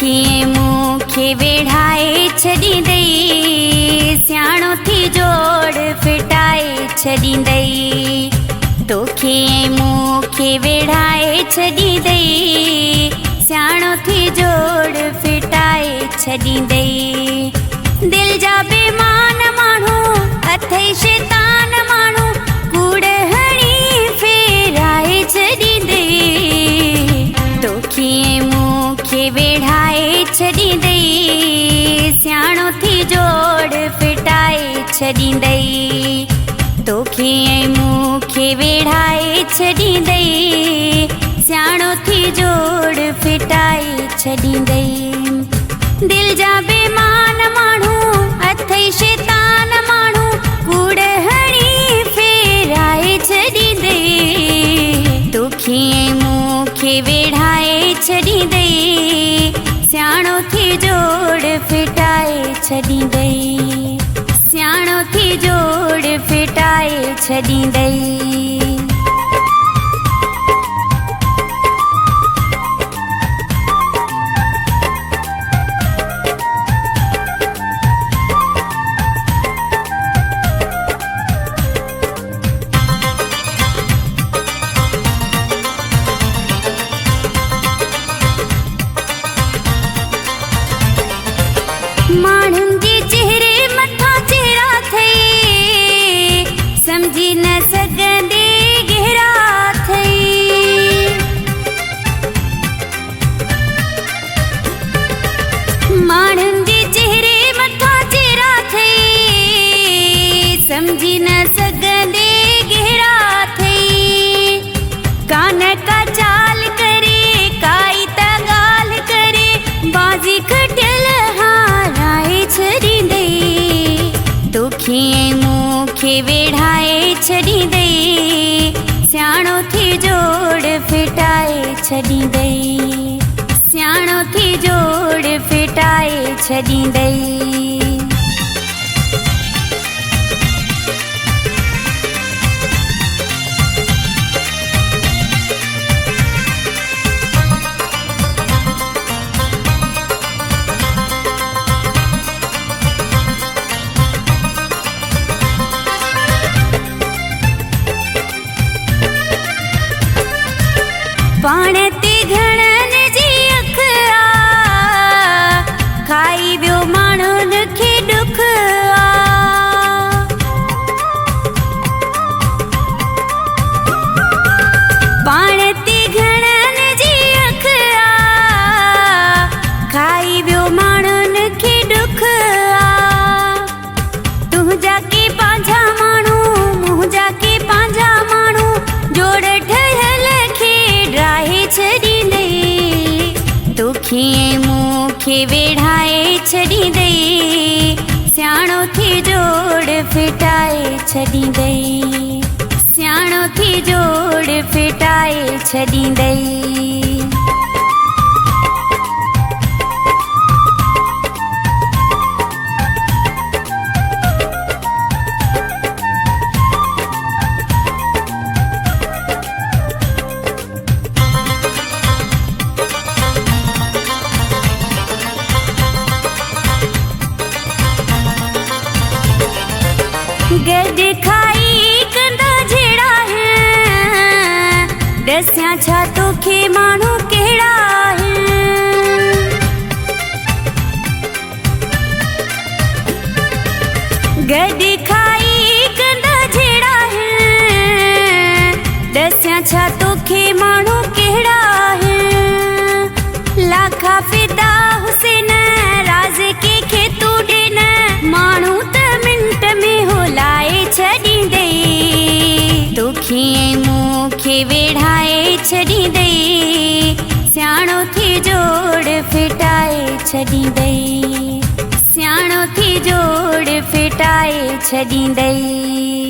दुखिए मूंखे वेढ़ाए छॾींदई, सियाणो थी जोड़ फिटाए छॾींदई। दुखिए मूंखे वेढ़ाए छॾींदई, सियाणो थी जोड़ फिटाए छॾींदई। दिल जा बेमान माण्हू अथई शैतान माण्हू, कूड़ हणी फेराए छॾींदई। दुखिए मूंखे वेढ़ाए छॾींदई, सियाणो थी जोड़ फिटाए छॾींदई। दुखिए मूंखे वेढ़ाए छॾींदई, सियाणो थी जोड़ फिटाए छॾींदई। दिल जा बेमान माण्हू अथई शैतान माण्हू, कूड़ हणी फेराए छॾींदई। दुखिए मूंखे वेढ़ाए छॾींदई, सियाणो थी जोड़ फिटाए छॾींदई। सियाणो थी जोड़ फिटाए छॾींदई। माण्हुनि जे चेहरे मथां चेहरा थई, सम्झी न सघंदे गहरा थई। माण्हुनि जे चेहरे मथां चेहरा थई, सम्झी न सघंदे गहरा थई। कान का चाल करे, काई त ॻाल्हि करे, बाज़ी खटियल हाराए छॾींदई। दुखिए मूंखे वेढ़ाए छॾींदई, सियाणो थी जोड़ फिटाए छॾींदई। सियाणो थी जोड़ फिटाए छॾींदई। पाण ते घणनि जी अख आ, खाई वियो माण्हुनि खे ॾुख आ। पाण ते घणनि जी अख आ, खाई वियो माण्हुनि खे ॾुख आ। तुंहिंजा के पंहिंजा माण्हू, मुंहिंजा के पंहिंजा माण्हू, जोड़ ठहियल राहे छॾींदई। दुखिए मूंखे वेढ़ाए छॾींदई, सियाणो थी जोड़ फिटाए छॾींदई। सियाणो थी जोड़ फिटाए छॾींदई। गॾु खाई कंदा जहिड़ा हैं, ॾसियां छा तोखे माण्हू कहिड़ा हैं। गॾु खाई कंदा जहिड़ा हैं, ॾसियां छा तोखे माण्हू कहिड़ा हैं। लाखा फिदा हुसैन राज़ के तूं ॾिन, माण्हू त मिंट में होलाए छॾींदई। दुखिए मूंखे वेढ़ाए छॾींदई, सियाणो थी जोड़ फिटाए छॾींदई। सियाणो थी जोड़ फिटाए छॾींदई।